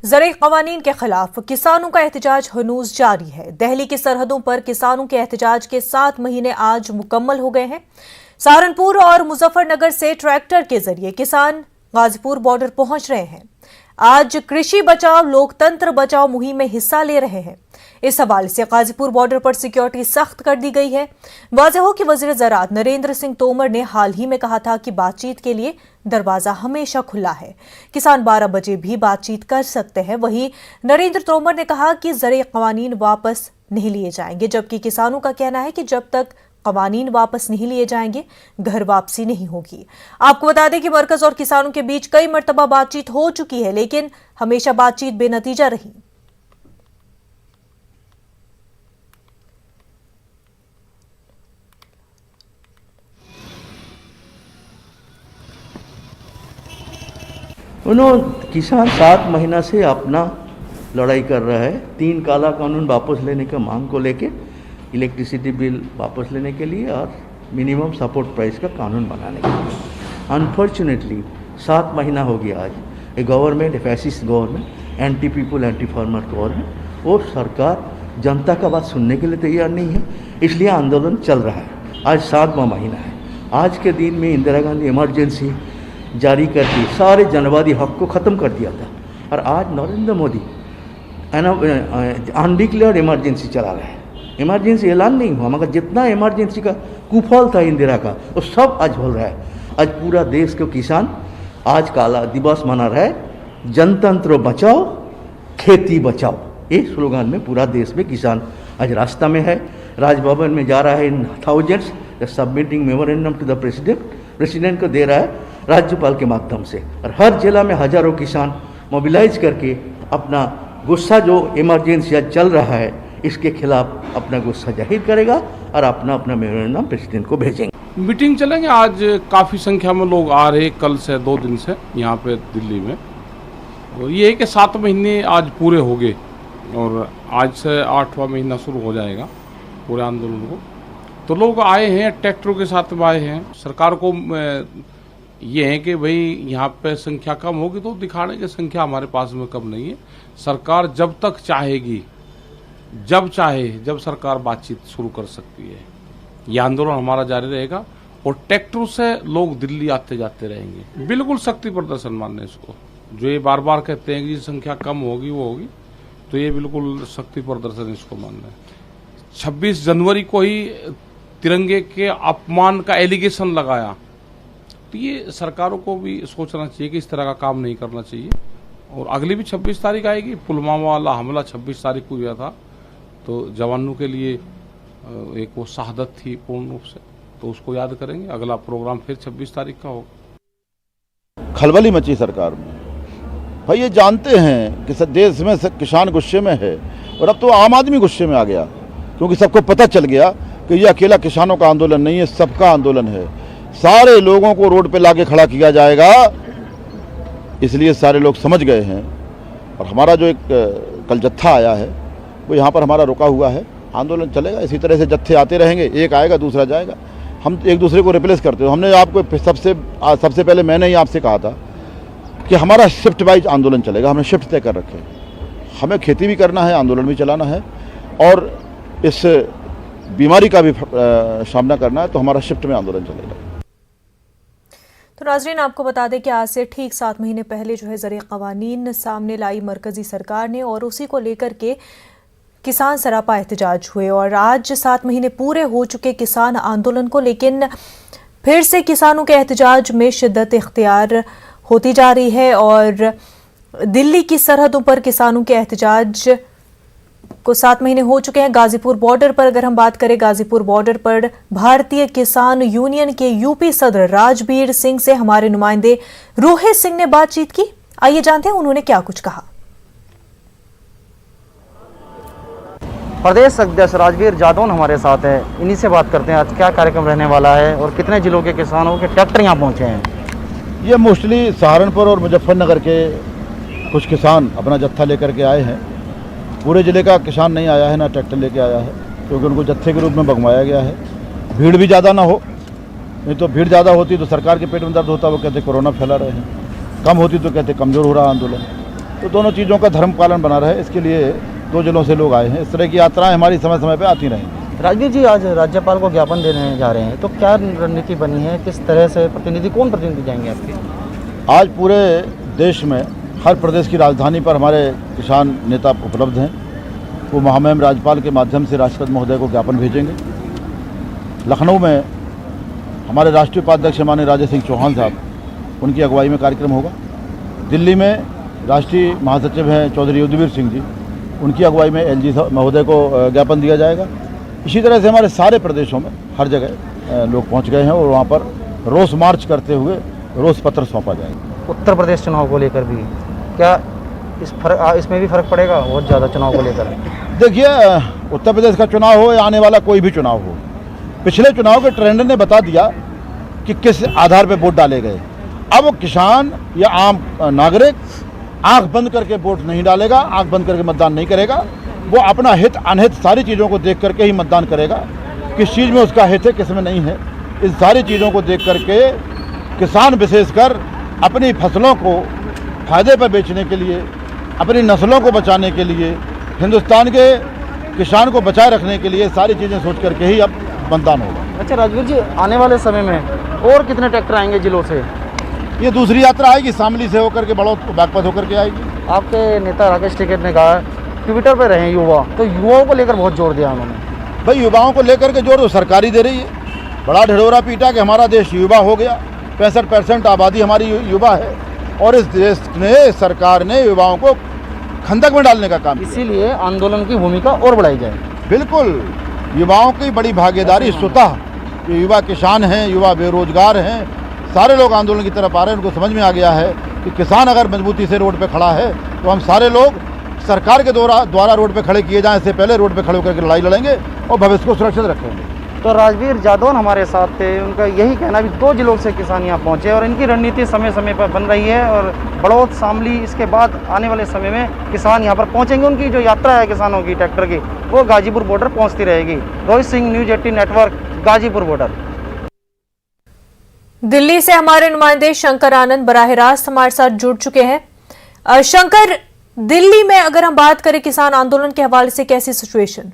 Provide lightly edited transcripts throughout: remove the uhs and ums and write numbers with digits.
ज़राई क़वानीन के खिलाफ किसानों का एहतजाज हनूज जारी है। दिल्ली की सरहदों पर किसानों के एहतजाज के 7 महीने आज मुकम्मल हो गए हैं। सहारनपुर और मुजफ्फरनगर से ट्रैक्टर के जरिए किसान गाजीपुर बॉर्डर पहुंच रहे हैं। आज कृषि बचाओ लोकतंत्र बचाओ मुहिम में हिस्सा ले रहे हैं। इस हवाले से गाजीपुर बॉर्डर पर सिक्योरिटी सख्त कर दी गई है। वाज़ेह हो कि वज़ीर ज़राअत नरेंद्र सिंह तोमर ने हाल ही में कहा था कि बातचीत के लिए दरवाजा हमेशा खुला है, किसान 12 बजे भी बातचीत कर सकते हैं। वहीं नरेंद्र तोमर ने कहा कि ज़राई क़वानीन वापस नहीं लिए जाएंगे, जबकि किसानों का कहना है कि जब तक क़वानीन वापस नहीं लिए जाएंगे घर वापसी नहीं होगी। आपको बता दें कि मरकज और किसानों के बीच कई मरतबा बातचीत हो चुकी है, लेकिन हमेशा बातचीत बेनतीजा रही। किसान 7 महीना से अपना लड़ाई कर रहा है। 3 काला कानून वापस लेने का मांग को लेके, इलेक्ट्रिसिटी बिल वापस लेने के लिए और मिनिमम सपोर्ट प्राइस का कानून बनाने के लिए। अनफॉर्चुनेटली 7 महीना हो गया आज। ये government, fascist government, anti people, anti farmer government और सरकार जनता का बात सुनने के लिए तैयार नहीं है, इसलिए आंदोलन चल रहा है। आज 7वां महीना है। आज के दिन में इंदिरा गांधी इमरजेंसी जारी करके सारे जनवादी हक को ख़त्म कर दिया था, और आज नरेंद्र मोदी अनडिक्लेयर्ड इमरजेंसी चला रहा है। इमरजेंसी ऐलान नहीं हुआ, मगर जितना इमरजेंसी का कुफल था इंदिरा का, वो सब आज हो रहा है। आज पूरा देश के किसान आज काला दिवस मना रहा है। जनतंत्र बचाओ, खेती बचाओ, ये स्लोगान में पूरा देश में किसान आज रास्ता में है। राजभवन में जा रहा है in thousands, submitting memorandum to the president को दे रहा है राज्यपाल के माध्यम से, और हर जिला में हजारों किसान मोबिलाइज करके अपना गुस्सा जो इमरजेंसी चल रहा है इसके खिलाफ अपना गुस्सा जाहिर करेगा और अपना अपना मेमोरेंडम प्रेसिडेंट को भेजेंगे। मीटिंग चलेंगे। आज काफ़ी संख्या में लोग आ रहे हैं, कल से 2 दिन से यहाँ पे दिल्ली में। और ये है कि 7 महीने आज पूरे हो गए और आज से 8वां महीना शुरू हो जाएगा पूरे आंदोलन को। तो लोग आए हैं, ट्रैक्टरों के साथ में आए हैं। सरकार को ये है कि भाई यहाँ पे संख्या कम होगी तो दिखाने की संख्या हमारे पास में कम नहीं है। सरकार जब तक चाहेगी, जब चाहे, जब सरकार बातचीत शुरू कर सकती है। ये आंदोलन हमारा जारी रहेगा और ट्रैक्टरों से लोग दिल्ली आते जाते रहेंगे। बिल्कुल शक्ति प्रदर्शन मानने इसको, जो ये बार बार कहते हैं कि संख्या कम होगी वो होगी, तो ये बिल्कुल शक्ति प्रदर्शन इसको मानना है। 26 जनवरी को ही तिरंगे के अपमान का एलिगेशन लगाया, तो ये सरकारों को भी सोचना चाहिए कि इस तरह का काम नहीं करना चाहिए। और अगली भी 26 तारीख आएगी। पुलवामा वाला हमला 26 तारीख को हुआ था, तो जवानों के लिए एक वो शहादत थी पूर्ण रूप से, तो उसको याद करेंगे। अगला प्रोग्राम फिर 26 तारीख का होगा। खलबली मची सरकार में। भाई ये जानते हैं कि देश में किसान गुस्से में है, और अब तो आम आदमी गुस्से में आ गया, क्योंकि सबको पता चल गया कि ये अकेला किसानों का आंदोलन नहीं है, सबका आंदोलन है। सारे लोगों को रोड पे लाके खड़ा किया जाएगा, इसलिए सारे लोग समझ गए हैं। और हमारा जो एक कल जत्था आया है वो यहाँ पर हमारा रुका हुआ है। आंदोलन चलेगा, इसी तरह से जत्थे आते रहेंगे, एक आएगा दूसरा जाएगा। हम एक दूसरे को रिप्लेस करते हो। हमने आपको सबसे पहले मैंने ही आपसे कहा था कि हमारा शिफ्ट वाइज आंदोलन चलेगा। हमने शिफ्ट तय कर रखे। हमें खेती भी करना है, आंदोलन भी चलाना है, और इस बीमारी का भी सामना करना है, तो हमारा शिफ्ट में आंदोलन चलेगा। तो नाज़रीन, आपको बता दें कि आज से ठीक 7 महीने पहले जो है ज़राई क़वानीन सामने लाई मरकज़ी सरकार ने, और उसी को लेकर के किसान सरापा एहतजाज हुए। और आज 7 महीने पूरे हो चुके किसान आंदोलन को, लेकिन फिर से किसानों के एहतजाज में शिद्दत इख्तियार होती जा रही है। और दिल्ली की सरहदों पर किसानों के एहतजाज को 7 महीने हो चुके हैं। गाजीपुर बॉर्डर पर अगर हम बात करें, गाजीपुर बॉर्डर पर भारतीय किसान यूनियन के यूपी सदर राजबीर सिंह से हमारे नुमाइंदे रोहित सिंह ने बातचीत की। आइए जानते हैं उन्होंने क्या कुछ कहा। प्रदेश अध्यक्ष राजबीर जादौन हमारे साथ है, इन्हीं से बात करते हैं आज क्या कार्यक्रम रहने वाला है और कितने जिलों के किसानों के ट्रैक्टर यहाँ पहुँचे हैं। ये मोस्टली सहारनपुर और मुजफ्फरनगर के कुछ किसान अपना जत्था लेकर के आए हैं। पूरे ज़िले का किसान नहीं आया है, ना ट्रैक्टर लेके आया है, क्योंकि उनको जत्थे के रूप में भगवाया गया है। भीड़ भी ज़्यादा ना हो, नहीं तो भीड़ ज़्यादा होती तो सरकार के पेट में दर्द होता, वो कहते कोरोना फैला रहे हैं। कम होती तो कहते कमज़ोर हो रहा आंदोलन। तो दोनों चीज़ों का धर्म पालन बना रहे, इसके लिए 2 जिलों से लोग आए हैं। इस तरह की यात्राएं हमारी समय समय पर आती रहेंगी। राजवीर जी, आज राज्यपाल को ज्ञापन देने जा रहे हैं, तो क्या रणनीति बनी है, किस तरह से कौन प्रतिनिधि जाएंगे आपके? आज पूरे देश में हर प्रदेश की राजधानी पर हमारे किसान नेता उपलब्ध हैं। वो महामहिम राज्यपाल के माध्यम से राष्ट्रपति महोदय को ज्ञापन भेजेंगे। लखनऊ में हमारे राष्ट्रीय उपाध्यक्ष माननीय राजेश सिंह चौहान साहब, उनकी अगुवाई में कार्यक्रम होगा। दिल्ली में राष्ट्रीय महासचिव हैं चौधरी युद्धवीर सिंह जी, उनकी अगुवाई में एलजी महोदय को ज्ञापन दिया जाएगा। इसी तरह से हमारे सारे प्रदेशों में हर जगह लोग पहुंच गए हैं और वहां पर रोष मार्च करते हुए रोष पत्र सौंपा जाएगा। उत्तर प्रदेश चुनाव को लेकर भी क्या इसमें भी फर्क पड़ेगा बहुत ज़्यादा चुनाव को लेकर? देखिए, उत्तर प्रदेश का चुनाव हो या आने वाला कोई भी चुनाव हो, पिछले चुनाव के ट्रेंड ने बता दिया कि किस आधार पर वोट डाले गए। अब किसान या आम नागरिक आंख बंद करके वोट नहीं डालेगा, आंख बंद करके मतदान नहीं करेगा। वो अपना हित अनहित सारी चीज़ों को देख करके ही मतदान करेगा। किस चीज़ में उसका हित है, किस में नहीं है, इन सारी चीज़ों को देख करके किसान विशेषकर अपनी फसलों को फायदे पर बेचने के लिए, अपनी नस्लों को बचाने के लिए, हिंदुस्तान के किसान को बचाए रखने के लिए सारी चीज़ें सोच करके ही अब मतदान होगा। अच्छा राजवीर जी, आने वाले समय में और कितने ट्रैक्टर आएंगे जिलों से? ये दूसरी यात्रा आएगी, शामली से होकर के बड़ौद बागपत होकर के आएगी। आपके नेता राकेश टिकैत ने कहा ट्विटर पर रहे युवा, तो युवाओं को लेकर बहुत जोर दिया उन्होंने। भाई, युवाओं को लेकर के जोर तो सरकारी दे रही है। बड़ा ढिढोरा पीटा कि हमारा देश युवा हो गया, 65% आबादी हमारी युवा है और इस देश ने, सरकार ने युवाओं को खंदक में डालने का काम किया। इसीलिए आंदोलन की भूमिका और बढ़ाई जाए। बिल्कुल, युवाओं की बड़ी भागीदारी स्वतः, ये युवा किसान हैं, युवा बेरोजगार हैं, सारे लोग आंदोलन की तरफ आ रहे हैं। उनको समझ में आ गया है कि किसान अगर मजबूती से रोड पे खड़ा है तो हम सारे लोग सरकार के द्वारा रोड पे खड़े किए जाएं, इससे पहले रोड पे खड़े होकर लड़ाई लड़ेंगे और भविष्य को सुरक्षित रखेंगे। तो राजवीर जादौन हमारे साथ थे, उनका यही कहना भी 2 जिलों से किसान यहाँ पहुँचे और इनकी रणनीति समय समय पर बन रही है और बड़ौद, शामली, इसके बाद आने वाले समय में किसान यहाँ पर पहुँचेंगे। उनकी जो यात्रा है किसानों की ट्रैक्टर की, वो गाजीपुर बॉर्डर पहुँचती रहेगी। Rohit Singh, news 18 network, Ghazipur border. Delhi से हमारे नुमाइंदे शंकर आनंद बराह रास्त हमारे साथ जुड़ चुके हैं। शंकर, दिल्ली में अगर हम बात करें किसान आंदोलन के हवाले से कैसी सिचुएशन?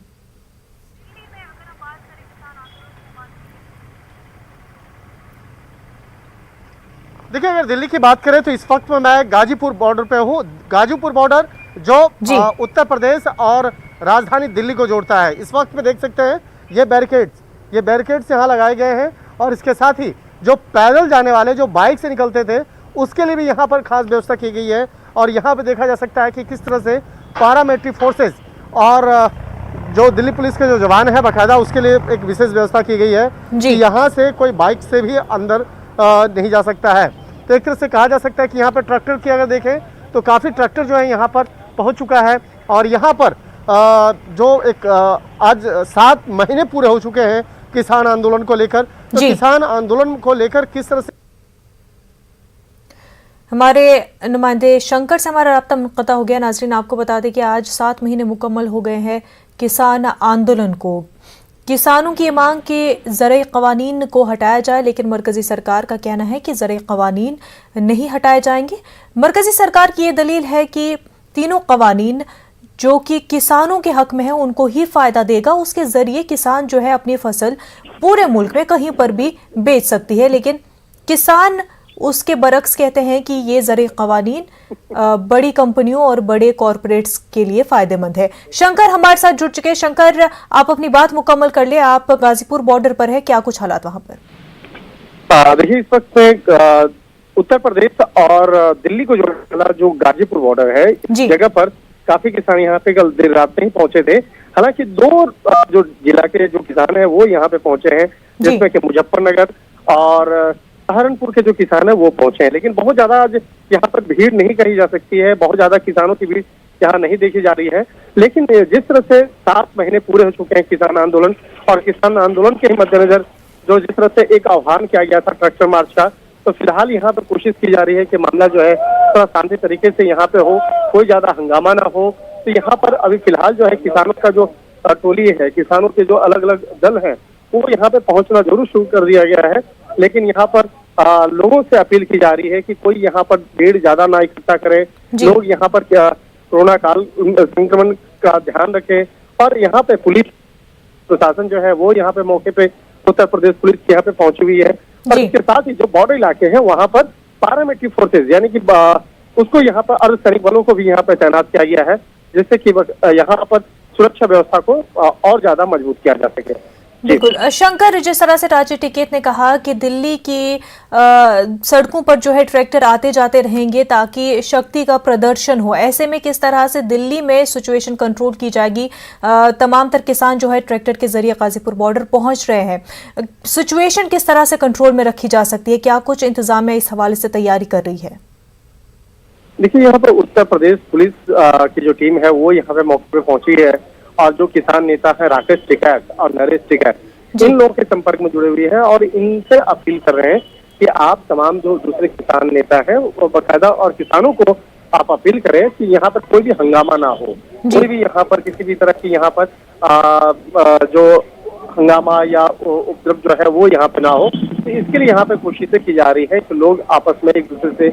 देखिए, अगर दिल्ली की बात करें तो इस वक्त में मैं गाजीपुर बॉर्डर पे हूँ। गाजीपुर बॉर्डर जो उत्तर प्रदेश और राजधानी दिल्ली को जोड़ता है। इस वक्त में देख सकते हैं ये बैरिकेड्स यहाँ लगाए गए हैं और इसके साथ ही जो पैदल जाने वाले, जो बाइक से निकलते थे, उसके लिए भी यहाँ पर खास व्यवस्था की गई है। और यहाँ पे देखा जा सकता है कि किस तरह से पैरामिलिट्री फोर्सेस और जो दिल्ली पुलिस के जो जवान है बाकायदा, उसके लिए एक विशेष व्यवस्था की गई है कि यहाँ से कोई बाइक से भी अंदर नहीं जा सकता है। तो एक तरह से कहा जा सकता है कि यहाँ पर ट्रैक्टर की अगर देखें तो काफ़ी ट्रैक्टर जो है यहाँ पर पहुँच चुका है। और यहाँ पर जो एक आज 7 महीने पूरे हो चुके हैं किसान आंदोलन को लेकर। तो किसान आंदोलन को लेकर किस तरह से हमारे नुमाइंदे शंकर से हमारा राब्ता मुनक़ता हो गया। नाज़रीन, आपको बता दें कि आज 7 महीने मुकम्मल हो गए हैं किसान आंदोलन को। किसानों की मांग कि ज़रई क़वानीन को हटाया जाए, लेकिन मरकज़ी सरकार का कहना है कि ज़रई क़वानीन नहीं हटाए जाएंगे। मरकज़ी सरकार की ये दलील है कि तीनों क़वानीन जो कि किसानों के हक में है उनको ही फ़ायदा देगा। उसके ज़रिए किसान जो है अपनी फसल पूरे मुल्क में कहीं पर भी बेच सकती है, लेकिन किसान उसके बरक्स कहते हैं कि ये ज़रई क़वानीन बड़ी कंपनियों और बड़े कॉरपोरेट्स के लिए फ़ायदेमंद है। शंकर हमारे साथ जुड़ चुके हैं। शंकर, आप अपनी बात मुकम्मल कर ले। आप गाजीपुर बॉर्डर पर है, क्या कुछ हालात वहाँ पर? देखिए, इस वक्त में उत्तर प्रदेश और दिल्ली को जोड़ने वाला जो गाजीपुर बॉर्डर है, इस जगह पर काफी किसान यहाँ पे कल देर रात में ही पहुंचे थे। हालांकि 2 जो जिला के जो किसान है वो यहाँ पे पहुंचे हैं, जिसमें कि मुजफ्फरनगर और सहारनपुर के जो किसान है वो पहुंचे हैं। लेकिन बहुत ज्यादा आज यहाँ पर भीड़ नहीं कही जा सकती है, बहुत ज्यादा किसानों की भीड़ यहाँ नहीं देखी जा रही है। लेकिन जिस तरह से 7 महीने पूरे हो चुके हैं किसान आंदोलन, और किसान आंदोलन के मद्देनजर जो जिस तरह से एक आह्वान किया गया था ट्रैक्टर मार्च का, तो फिलहाल यहाँ पर कोशिश की जा रही है कि मामला जो है थोड़ा शांति तरीके से यहाँ पे हो, कोई ज्यादा हंगामा ना हो। तो यहाँ पर अभी फिलहाल जो है किसानों का जो टोली है, किसानों के जो अलग अलग दल हैं, वो यहाँ पे पहुंचना जरूर शुरू कर दिया गया है। लेकिन यहाँ पर लोगों से अपील की जा रही है कि कोई यहाँ पर भीड़ ज्यादा ना इकट्ठा करे, लोग यहाँ पर कोरोना काल संक्रमण का ध्यान रखें। और यहाँ पे पुलिस प्रशासन जो है वो यहाँ पे मौके पे उत्तर प्रदेश पुलिस यहाँ पे पहुंची हुई है। और इसके साथ ही जो बॉर्डर इलाके हैं वहाँ पर पैरामिलिट्री फोर्सेज यानी कि उसको यहाँ पर अर्धसैनिक बलों को भी यहाँ पे तैनात किया गया है, जिससे कि यहाँ पर सुरक्षा व्यवस्था को और ज्यादा मजबूत किया जा सके। बिल्कुल शंकर, जिस तरह से राजीव टिकैत ने कहा कि दिल्ली की सड़कों पर जो है ट्रैक्टर आते जाते रहेंगे ताकि शक्ति का प्रदर्शन हो, ऐसे में किस तरह से दिल्ली में सिचुएशन कंट्रोल की जाएगी? तमाम तर किसान जो है ट्रैक्टर के जरिए गाजीपुर बॉर्डर पहुंच रहे हैं, सिचुएशन किस तरह से कंट्रोल में रखी जा सकती है? क्या कुछ इंतजामिया इस हवाले से तैयारी कर रही है? देखिए, यहाँ पर उत्तर प्रदेश पुलिस की जो टीम है वो यहाँ पे मौके पे पहुंची है और जो किसान नेता है राकेश टिकैत और नरेश टिकैत, इन लोगों के संपर्क में जुड़े हुए हैं और इनसे अपील कर रहे हैं कि आप तमाम जो दूसरे किसान नेता हैं वो बाकायदा और किसानों को आप अपील करें कि यहाँ पर कोई भी हंगामा ना हो, कोई भी यहाँ पर किसी भी तरह की यहाँ पर जो हंगामा या उपद्रव जो है वो यहाँ पे ना हो। तो इसके लिए यहाँ पे कोशिशें की जा रही है कि लोग आपस में एक दूसरे से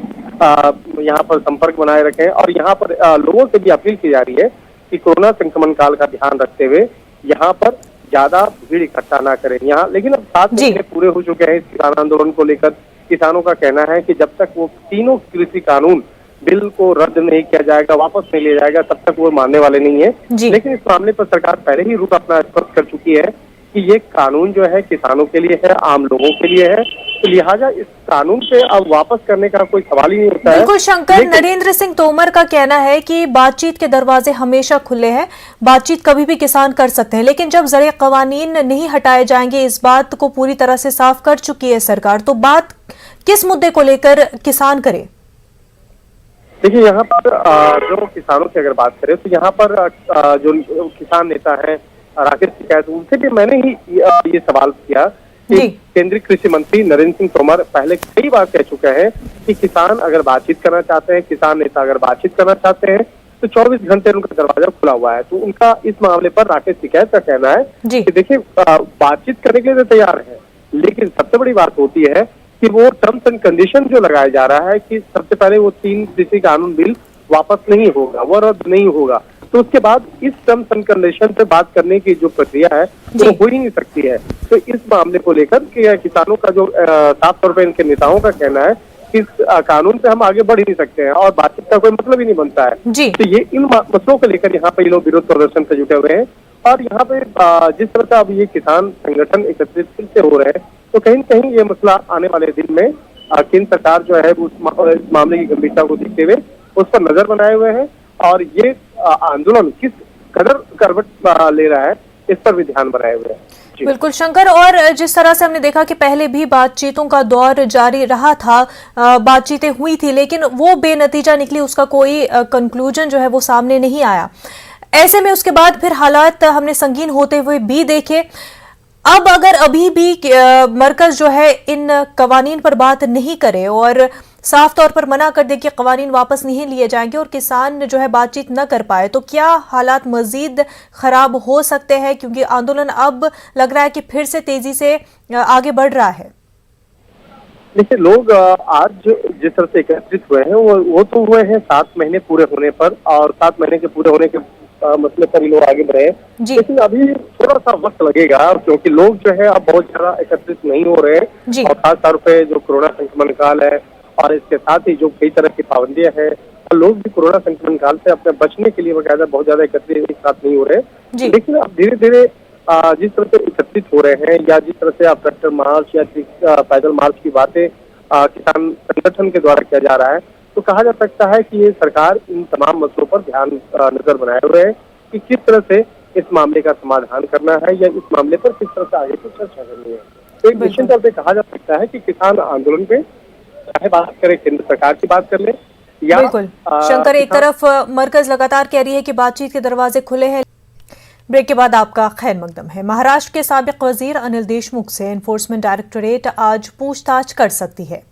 यहाँ पर संपर्क बनाए रखें और यहाँ पर लोगों से भी अपील की जा रही है कि कोरोना संक्रमण काल का ध्यान रखते हुए यहाँ पर ज्यादा भीड़ इकट्ठा ना करें। यहाँ लेकिन अब 7 महीने पूरे हो चुके हैं इस किसान आंदोलन को लेकर। किसानों का कहना है कि जब तक वो तीनों कृषि कानून बिल को रद्द नहीं किया जाएगा, वापस नहीं लिया जाएगा, तब तक वो मानने वाले नहीं है। लेकिन इस मामले पर सरकार पहले ही रुख अपना स्पष्ट कर चुकी है कि ये कानून जो है किसानों के लिए है, आम लोगों के लिए है, तो लिहाजा इस कानून से अब वापस करने का कोई सवाल ही नहीं होता है। बिल्कुल शंकर, नरेंद्र सिंह तोमर का कहना है कि बातचीत के दरवाजे हमेशा खुले हैं, बातचीत कभी भी किसान कर सकते हैं, लेकिन जब ज़रिए कवानीन नहीं हटाए जाएंगे, इस बात को पूरी तरह से साफ कर चुकी है सरकार। तो बात किस मुद्दे को लेकर किसान करे? देखिए, यहाँ पर जो किसानों की अगर बात करें तो यहाँ पर जो किसान नेता है राकेश टिकैत, उनसे भी मैंने ही ये सवाल किया कि केंद्रीय कृषि मंत्री नरेंद्र सिंह तोमर पहले कई बार कह चुके हैं कि किसान अगर बातचीत करना चाहते हैं, किसान नेता अगर बातचीत करना चाहते हैं तो 24 घंटे उनका दरवाजा खुला हुआ है। तो उनका इस मामले पर राकेश टिकैत का कहना है कि देखिए, बातचीत करने के लिए तो तैयार है, लेकिन सबसे बड़ी बात होती है कि वो टर्म्स एंड कंडीशन जो लगाया जा रहा है कि सबसे पहले वो 3 कृषि कानून बिल वापस नहीं होगा, वो रद्द नहीं होगा, तो उसके बाद इस टर्म्स एंड कंडीशन पे बात करने की जो प्रक्रिया है वो हो ही नहीं सकती है। तो इस मामले को लेकर किसानों का जो साफ तौर पर इनके नेताओं का कहना है कि इस कानून पे हम आगे बढ़ ही नहीं सकते हैं और बातचीत का कोई मतलब ही नहीं बनता है। तो ये इन मसलों को लेकर यहाँ पे ये लोग विरोध प्रदर्शन से जुटे हुए हैं और यहाँ पे जिस तरह से अब ये किसान संगठन एकत्रित फिर से हो रहे हैं, तो कहीं न कहीं ये मसला आने वाले दिन में केंद्र सरकार जो है उस मामले की गंभीरता को देखते हुए उस पर नजर बनाए हुए हैं और ये आंदोलन किस कदर करवट ले रहा है इस पर भी ध्यान बनाए हुए हैं। बिल्कुल शंकर, और जिस तरह से हमने देखा कि पहले भी बातचीतों का दौर जारी रहा था, बातचीतें हुई थी लेकिन वो बेनतीजा निकली, उसका कोई कंक्लूजन जो है वो सामने नहीं आया। ऐसे में उसके बाद फिर हालात हमने संगीन होते हुए भी देखे। अब अगर अभी भी मरकज जो है इन कवानीन पर बात नहीं करे और साफ तौर पर मना कर दे कि कवानीन वापस नहीं लिए जाएंगे और किसान जो है बातचीत न कर पाए, तो क्या हालात मजीद खराब हो सकते हैं? क्योंकि आंदोलन अब लग रहा है कि फिर से तेजी से आगे बढ़ रहा है। देखिए, लोग आज जिस तरह से एकत्रित हुए हैं वो तो हुए हैं 7 महीने पूरे होने पर और 7 महीने के पूरे होने के मसले पर ही लोग आगे बढ़े हैं, लेकिन अभी थोड़ा सा वक्त लगेगा क्योंकि लोग जो है अब बहुत ज्यादा एकत्रित नहीं हो रहे हैं और खास तौर पे जो कोरोना संक्रमण काल है और इसके साथ ही जो कई तरह की पाबंदियां हैं, तो लोग भी कोरोना संक्रमण काल से अपने बचने के लिए बकायदा बहुत ज्यादा एकत्रित एक साथ नहीं हो रहे। लेकिन अब धीरे धीरे जिस तरह से एकत्रित हो रहे हैं या जिस तरह से आप ट्रैक्टर मार्च या पैदल मार्च की बातें किसान संगठन के द्वारा किया जा रहा है, तो कहा जा सकता है कि ये सरकार इन तमाम मसलों पर ध्यान नजर बनाए हुए है कि किस तरह से इस मामले का समाधान करना है या इस मामले पर किस तरह से आगे की चर्चा करनी है। तो एक निश्चित तौर पर कहा जा सकता है कि किसान आंदोलन पे चाहे बात करें केंद्र सरकार की बात कर ले या बिल्कुल शंकर, एक तरफ मरकज लगातार कह रही है कि बातचीत के दरवाजे खुले हैं। ब्रेक के बाद आपका खैर मकदम है। महाराष्ट्र के साबिक वजीर अनिल देशमुख से एनफोर्समेंट डायरेक्टोरेट आज पूछताछ कर सकती है।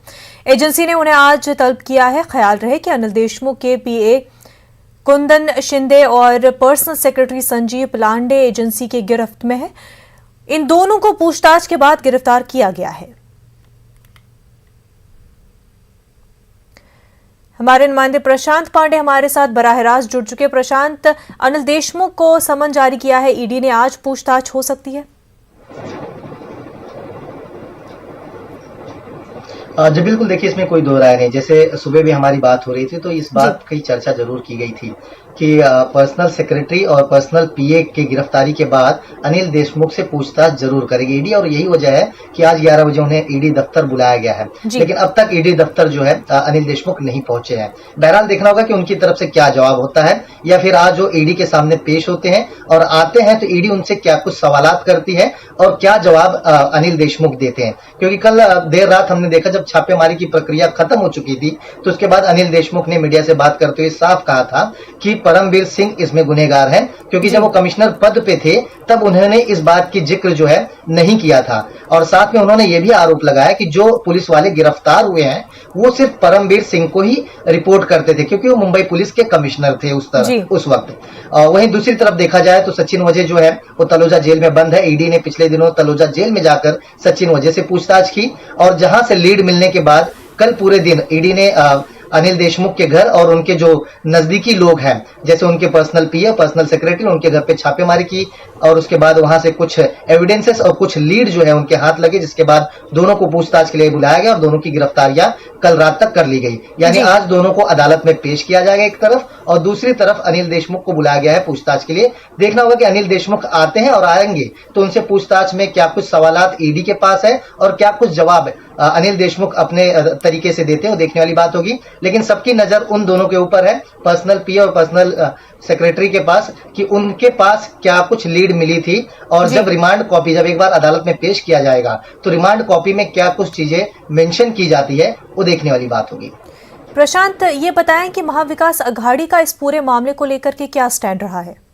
एजेंसी ने उन्हें आज तलब किया है। ख्याल रहे कि अनिल देशमुख के पीए कुंदन शिंदे और personal secretary Sanjeev Palande agency की गिरफ्त में है। इन दोनों को पूछताछ के बाद गिरफ्तार किया गया है। हमारे नुमाइंदे प्रशांत पांडे हमारे साथ बराह रास्त जुड़ चुके। प्रशांत, अनिल देशमुख को समन जारी किया है ईडी ने, आज पूछताछ हो सकती है? जी बिल्कुल, देखिए इसमें कोई दो राय नहीं। जैसे सुबह भी हमारी बात हो रही थी तो इस बात की चर्चा जरूर की गई थी कि पर्सनल सेक्रेटरी और पर्सनल पीए की गिरफ्तारी के बाद अनिल देशमुख से पूछताछ जरूर करेगी ईडी, और यही वजह है कि आज 11 बजे उन्हें ईडी दफ्तर बुलाया गया है। लेकिन अब तक ईडी दफ्तर जो है अनिल देशमुख नहीं पहुंचे हैं। बहरहाल देखना होगा कि उनकी तरफ से क्या जवाब होता है, या फिर आज जो ईडी के सामने पेश होते हैं और आते हैं तो ईडी उनसे क्या कुछ सवालात करती है और क्या जवाब अनिल देशमुख देते हैं। क्योंकि कल देर रात हमने देखा जब छापेमारी की प्रक्रिया खत्म हो चुकी थी तो उसके बाद अनिल देशमुख ने मीडिया से बात करते हुए साफ कहा था कि परमवीर सिंह इसमें गुनहगार हैं, क्योंकि जब वो कमिश्नर पद पे थे तब उन्होंने इस बात की जिक्र जो है नहीं किया था। और साथ में उन्होंने ये भी आरोप लगाया कि जो पुलिस वाले गिरफ्तार हुए हैं वो सिर्फ परमवीर सिंह को ही रिपोर्ट करते थे, क्योंकि वो मुंबई पुलिस के कमिश्नर थे उस वक्त। वहीं दूसरी तरफ देखा जाए तो सचिन वजह जो है वो तलोजा जेल में बंद है। ईडी ने पिछले दिनों तलोजा जेल में जाकर सचिन वजह से पूछताछ की, और जहां से लीड मिलने के बाद कल पूरे दिन ईडी ने अनिल देशमुख के घर और उनके जो नजदीकी लोग हैं, जैसे उनके पर्सनल पीए, पर्सनल सेक्रेटरी, उनके घर पे छापेमारी की, और उसके बाद वहां से कुछ एविडेंसेस और कुछ लीड जो है उनके हाथ लगे, जिसके बाद दोनों को पूछताछ के लिए बुलाया गया और दोनों की गिरफ्तारियां कल रात तक कर ली गई। यानी आज दोनों को अदालत में पेश किया जाएगा एक तरफ, और दूसरी तरफ अनिल देशमुख को बुलाया गया है पूछताछ के लिए। देखना होगा कि अनिल देशमुख आते हैं और आएंगे तो उनसे पूछताछ में क्या कुछ सवालात ईडी के पास है और क्या कुछ जवाब अनिल देशमुख अपने तरीके से देते हैं, देखने वाली बात होगी। लेकिन सबकी नजर उन दोनों के ऊपर है, पर्सनल पीए और पर्सनल सेक्रेटरी के पास, कि उनके पास क्या कुछ लीड मिली थी, और जब रिमांड कॉपी जब एक बार अदालत में पेश किया जाएगा तो रिमांड कॉपी में क्या कुछ चीजें मेंशन की जाती है वो देखने वाली बात होगी। प्रशांत, ये बताएं कि महाविकास अघाड़ी का इस पूरे मामले को लेकर के क्या स्टैंड रहा है?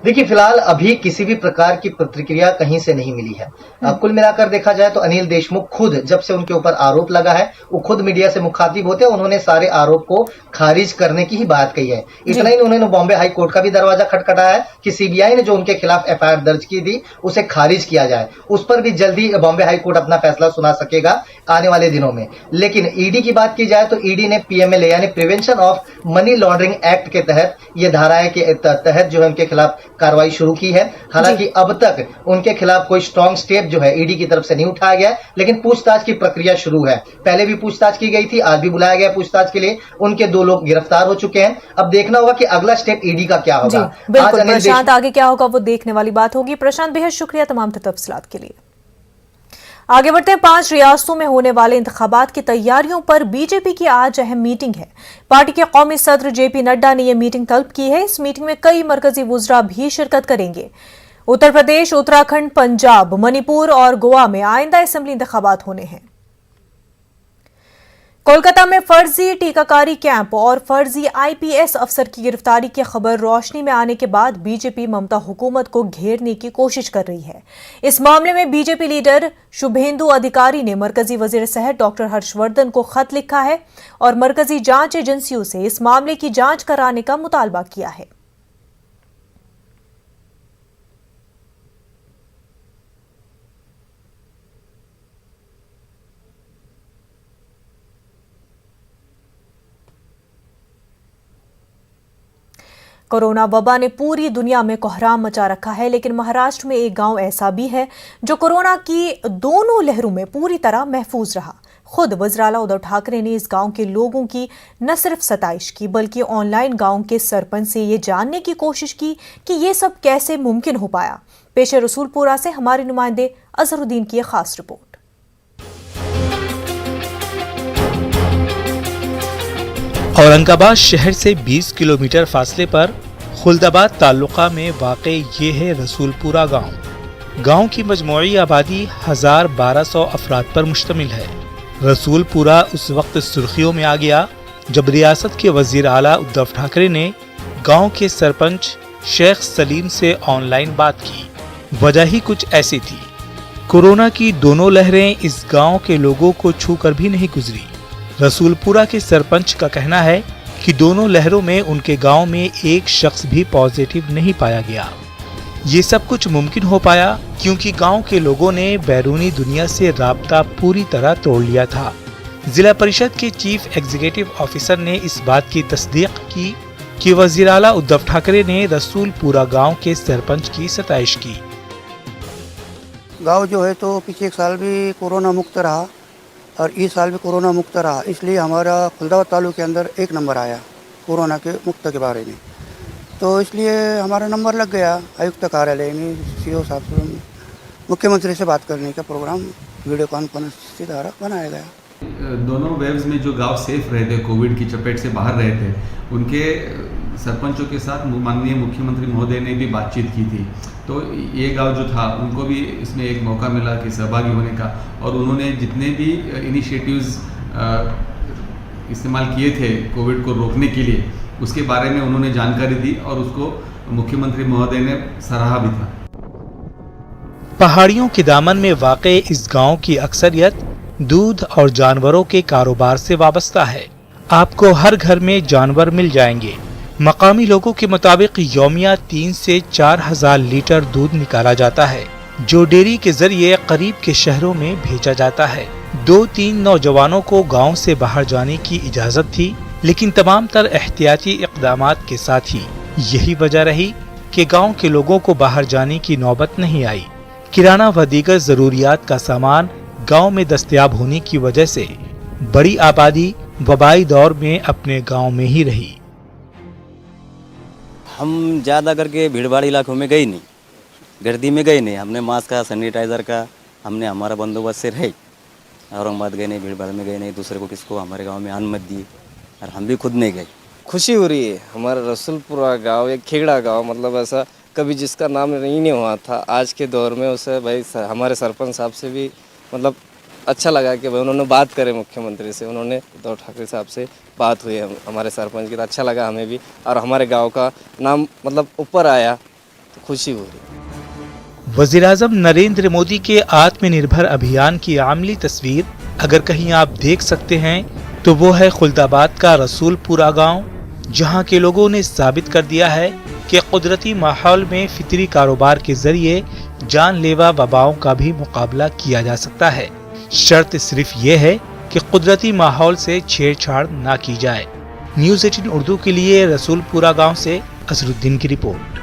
देखिए फिलहाल अभी किसी भी प्रकार की प्रतिक्रिया कहीं से नहीं मिली है। कुल मिलाकर देखा जाए तो अनिल देशमुख खुद, जब से उनके ऊपर आरोप लगा है, वो खुद मीडिया से मुखातिब होते हैं, उन्होंने सारे आरोप को खारिज करने की ही बात कही है। इतना ही उन्होंने बॉम्बे हाई कोर्ट का भी दरवाजा खटखटाया है कि सीबीआई ने जो उनके खिलाफ एफआईआर दर्ज की थी उसे खारिज किया जाए। उस पर भी जल्दी बॉम्बे हाई कोर्ट अपना फैसला सुना सकेगा आने वाले दिनों में। लेकिन ईडी की बात की जाए तो ईडी ने पीएमएलए यानी prevention of money laundering act के तहत ये धाराएं के तहत जो है उनके खिलाफ कार्रवाई शुरू की है। हालांकि अब तक उनके खिलाफ कोई स्ट्रॉन्ग स्टेप जो है ईडी की तरफ से नहीं उठाया गया, लेकिन पूछताछ की प्रक्रिया शुरू है। पहले भी पूछताछ की गई थी, आज भी बुलाया गया पूछताछ के लिए। उनके 2 लोग गिरफ्तार हो चुके हैं। अब देखना होगा कि अगला स्टेप ईडी का क्या होगा। बिल्कुल प्रशांत, आगे क्या होगा वो देखने वाली बात होगी। प्रशांत, बेहद शुक्रिया तमाम तफसीलात के लिए। आगे बढ़ते हैं। 5 रियासतों में होने वाले इंतखाबात की तैयारियों पर बीजेपी की आज अहम मीटिंग है। पार्टी के कौमी सदर जेपी नड्डा ने यह मीटिंग तलब की है। इस मीटिंग में कई मरकजी वुज़रा भी शिरकत करेंगे। उत्तर प्रदेश, उत्तराखंड, पंजाब, मणिपुर और गोवा में आइंदा असेंबली इंतखाबात होने हैं। कोलकाता में फर्जी टीकाकारी कैंप और फर्जी आईपीएस अफसर की गिरफ्तारी की खबर रोशनी में आने के बाद बीजेपी ममता हुकूमत को घेरने की कोशिश कर रही है। इस मामले में बीजेपी लीडर शुभेंदु अधिकारी ने मरकजी वजीर सेहत डॉक्टर हर्षवर्धन को खत लिखा है और मरकजी जांच एजेंसियों से इस मामले की जांच कराने का मुतालबा किया है। कोरोना वबा ने पूरी दुनिया में कोहराम मचा रखा है, लेकिन महाराष्ट्र में एक गांव ऐसा भी है जो कोरोना की दोनों लहरों में पूरी तरह महफूज रहा। खुद वज़ीर-ए-आला उद्धव ठाकरे ने इस गांव के लोगों की न सिर्फ सताइश की बल्कि ऑनलाइन गांव के सरपंच से ये जानने की कोशिश की कि ये सब कैसे मुमकिन हो पाया। पेश है रसूलपुरा से हमारे नुमाइंदे अजहरुद्दीन की एक खास रिपोर्ट। औरंगाबाद शहर से 20 किलोमीटर फासले पर खुलदाबाद तालुका में वाक़े ये है रसूलपुरा गांव। गांव की मजमूई आबादी 1200 अफराद पर मुश्तमिल है। रसूलपुरा उस वक्त सुर्खियों में आ गया जब रियासत के वजीर आला उद्धव ठाकरे ने गांव के सरपंच शेख सलीम से ऑनलाइन बात की। वजह ही कुछ ऐसी थी, कोरोना की दोनों लहरें इस गांव के लोगों को छूकर भी नहीं गुजरी। रसूलपुरा के सरपंच का कहना है कि दोनों लहरों में उनके गांव में एक शख्स भी पॉजिटिव नहीं पाया गया। ये सब कुछ मुमकिन हो पाया क्योंकि गांव के लोगों ने बैरूनी दुनिया से राब्ता पूरी तरह तोड़ लिया था। जिला परिषद के चीफ एग्जीक्यूटिव ऑफिसर ने इस बात की तस्दीक की कि वजीर आला उद्धव ठाकरे ने रसूलपुरा गांव के सरपंच की सताइश की। गांव जो है तो पिछले एक साल भी कोरोना मुक्त रहा और इस साल भी कोरोना मुक्त रहा, इसलिए हमारा खुलदाबाद तालुके के अंदर 1 नंबर आया कोरोना के मुक्त के बारे में। तो इसलिए हमारा नंबर लग गया आयुक्त कार्यालय में, सीओ साहब से मुख्यमंत्री से बात करने का प्रोग्राम वीडियो कॉन्फ्रेंस के द्वारा बनाया गया। दोनों वेव्स में जो गांव सेफ रहे थे, कोविड की चपेट से बाहर रहे थे, उनके सरपंचों के साथ माननीय मुख्यमंत्री महोदय ने भी बातचीत की थी। तो ये गांव जो था उनको भी इसमें एक मौका मिला कि सहभागी होने का, और उन्होंने जितने भी इनिशिएटिव्स इस्तेमाल किए थे कोविड को रोकने के लिए, उसके बारे में उन्होंने जानकारी दी और उसको मुख्यमंत्री महोदय ने सराहा भी था। पहाड़ियों के दामन में वाक़े इस गांव की अक्सरियत दूध और जानवरों के कारोबार से वाबस्ता है। आपको हर घर में जानवर मिल जाएंगे। मकामी लोगों के मुताबिक यौमिया 3 से 4 हजार लीटर दूध निकाला जाता है, जो डेयरी के जरिए करीब के शहरों में भेजा जाता है। 2-3 नौजवानों को गांव से बाहर जाने की इजाजत थी, लेकिन तमाम तर एहतियाती इक़दामात के साथ ही यही वजह रही कि गांव के लोगों को बाहर जाने की नौबत नहीं आई। किराना व दीगर जरूरियात का सामान गांव में दस्तयाब होने की वजह से बड़ी आबादी वबाई दौर में अपने गांव में ही रही। हम ज़्यादा करके भीड़भाड़ इलाकों में गए नहीं, गर्दी में गए नहीं। हमने मास्क का, सैनिटाइज़र का हमने हमारा बंदोबस्त से रहे। औरंगाबाद गए नहीं, भीड़भाड़ में गए नहीं, दूसरे को किसको हमारे गांव में आन मत दिए, और हम भी खुद नहीं गए। खुशी हो रही है। हमारा रसूलपुरा गांव एक खेड़ा गांव, मतलब ऐसा कभी जिसका नाम नहीं हुआ था, आज के दौर में उसे भाई हमारे सरपंच साहब से भी मतलब अच्छा लगा कि भाई उन्होंने बात करे मुख्यमंत्री से, उन्होंने उद्धव ठाकरे साहब से बात हुई हमारे सरपंच की, तो अच्छा लगा हमें भी, और हमारे गांव का नाम मतलब ऊपर आया तो खुशी हो रही। वज़ीर-ए-आज़म नरेंद्र मोदी के आत्मनिर्भर अभियान की आमली तस्वीर अगर कहीं आप देख सकते हैं तो वो है खुलदाबाद का रसूलपुरा गांव, जहां के लोगों ने साबित कर दिया है कि कुदरती माहौल में फितरी कारोबार के जरिए जानलेवा वबाओं का भी मुकाबला किया जा सकता है। शर्त सिर्फ ये है कि कुदरती माहौल से छेड़छाड़ ना की जाए। न्यूज़ 18 उर्दू के लिए रसूलपुरा गांव से अजरुद्दीन की रिपोर्ट।